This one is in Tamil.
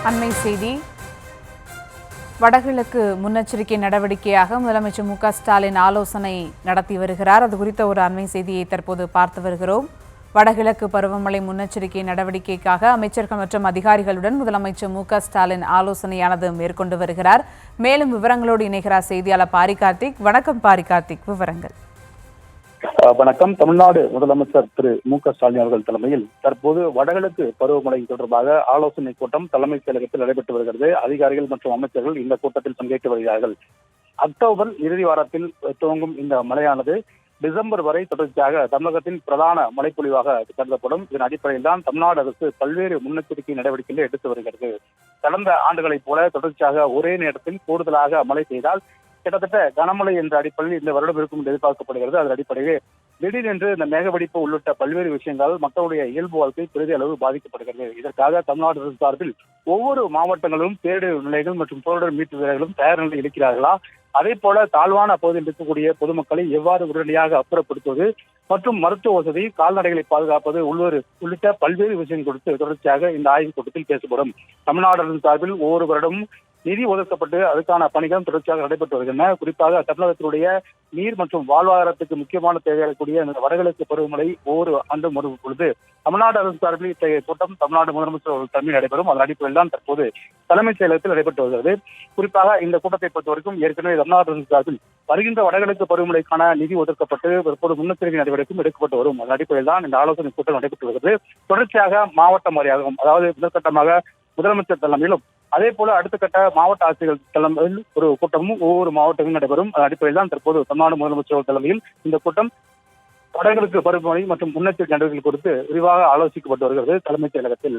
அண்மை செய்தி. வடகிழக்கு முன்னெச்சரிக்கை நடவடிக்கையாக முதலமைச்சர் மு.க.ஸ்டாலின் ஆலோசனை நடத்தி வருகிறார். அது குறித்த ஒரு அண்மை செய்தியை தற்போது பார்த்து வருகிறோம். வடகிழக்கு பருவமழை முன்னெச்சரிக்கை நடவடிக்கைக்காக அமைச்சர்கள் மற்றும் அதிகாரிகளுடன் முதலமைச்சர் மு.க.ஸ்டாலின் ஆலோசனையானது மேற்கொண்டு வருகிறார். மேலும் விவரங்களோடு இணைகிறார் செய்தியாளர் பாரி கார்த்திக். வணக்கம் பாரி கார்த்திக், விவரங்கள். வணக்கம். தமிழ்நாடு முதலமைச்சர் திரு மு.க.ஸ்டாலின் அவர்கள் தலைமையில் தற்போது வடகிழக்கு பருவமழை தொடர்பாக ஆலோசனை கூட்டம் தலைமைச் செயலகத்தில் நடைபெற்று வருகிறது. அதிகாரிகள் மற்றும் அமைச்சர்கள் இந்த கூட்டத்தில் பங்கேற்று வருகிறார்கள். அக்டோபர் இறுதி வாரத்தில் துவங்கும் இந்த மழையானது டிசம்பர் வரை தொடர்ச்சியாக தமிழகத்தின் பிரதான மழைப்பொழிவாக கருதப்படும். இதன் அடிப்படையில் தான் தமிழ்நாடு அரசு பல்வேறு முன்னெச்சரிக்கை நடவடிக்கைகளை எடுத்து வருகிறது. கடந்த ஆண்டுகளைப் போல தொடர்ச்சியாக ஒரே நேரத்தில் கூடுதலாக மழை பெய்தால் கிட்டத்தட்ட கனமழை என்ற அடிப்படையில் இந்த வருடம் இருக்கும் என்று எதிர்பார்க்கப்படுகிறது. அதன் அடிப்படையில் திடீரென்று இந்த மேகவெடிப்பு உள்ளிட்ட பல்வேறு விஷயங்கள் மக்களுடைய இயல்பு வாழ்க்கை பெரிய அளவு பாதிக்கப்படுகிறது. இதற்காக தமிழ்நாடு அரசு சார்பில் ஒவ்வொரு மாவட்டங்களிலும் பேரிடர் நிலைகள் மற்றும் பேரிடர் மீட்பு வீரர்களும் தயார் நிலையில் இருக்கிறார்களா, அதே போல தாழ்வான பகுதியில் இருக்கக்கூடிய பொதுமக்களை எவ்வாறு உடனடியாக அப்புறப்படுத்துவது மற்றும் மருத்துவ வசதி, கால்நடைகளை பாதுகாப்பது உள்ளிட்ட பல்வேறு விஷயங்கள் குறித்து தொடர்ச்சியாக இந்த ஆய்வுக் கூட்டத்தில் பேசப்படும். தமிழ்நாடு அரசு சார்பில் ஒவ்வொரு வருடமும் நிதி ஒதுக்கப்பட்டு அதுக்கான பணிகளும் தொடர்ச்சியாக நடைபெற்று வருகின்றன. குறிப்பாக தமிழகத்தினுடைய நீர் மற்றும் வாழ்வாதாரத்துக்கு முக்கியமான தேவையான இந்த வடகிழக்கு பருவமழை ஒவ்வொரு ஆண்டும் வரும் பொழுது தமிழ்நாடு அரசு சார்பில் இத்தகைய கூட்டம் தமிழ்நாடு முதலமைச்சர் அவர்கள் தலைமையில் நடைபெறும். அதன் அடிப்படையில் தான் தற்போது தலைமைச் செயலகத்தில் நடைபெற்று வருகிறது. குறிப்பாக இந்த கூட்டத்தை பொறுத்தவரைக்கும் ஏற்கனவே தமிழ்நாடு அரசு சார்பில் வருகின்ற வடகிழக்கு பருவமழைக்கான நிதி ஒதுக்கப்பட்டு தற்போது முன்னெச்சரிக்கை நடவடிக்கையும் எடுக்கப்பட்டு வரும். அதன் அடிப்படையில் தான் இந்த ஆலோசனை கூட்டம் நடைபெற்று வருகிறது. தொடர்ச்சியாக மாவட்ட வாரியாகவும், அதாவது முதற்கட்டமாக முதலமைச்சர் தலைமையிலும், அதே போல அடுத்த கட்ட மாவட்ட ஆட்சியர்கள் தலைமையில் ஒரு கூட்டமும் ஒவ்வொரு மாவட்டங்களும் நடைபெறும். அதன் அடிப்படையில் தான் தற்போது தமிழ்நாடு முதலமைச்சர் தலைமையில் இந்த கூட்டம் வடகிழக்கு பருவமழை மற்றும் முன்னெச்சரிக்கை நடவடிக்கைகள் குறித்து விரிவாக ஆலோசிக்கப்பட்டு வருகிறது தலைமைச் செயலகத்தில்.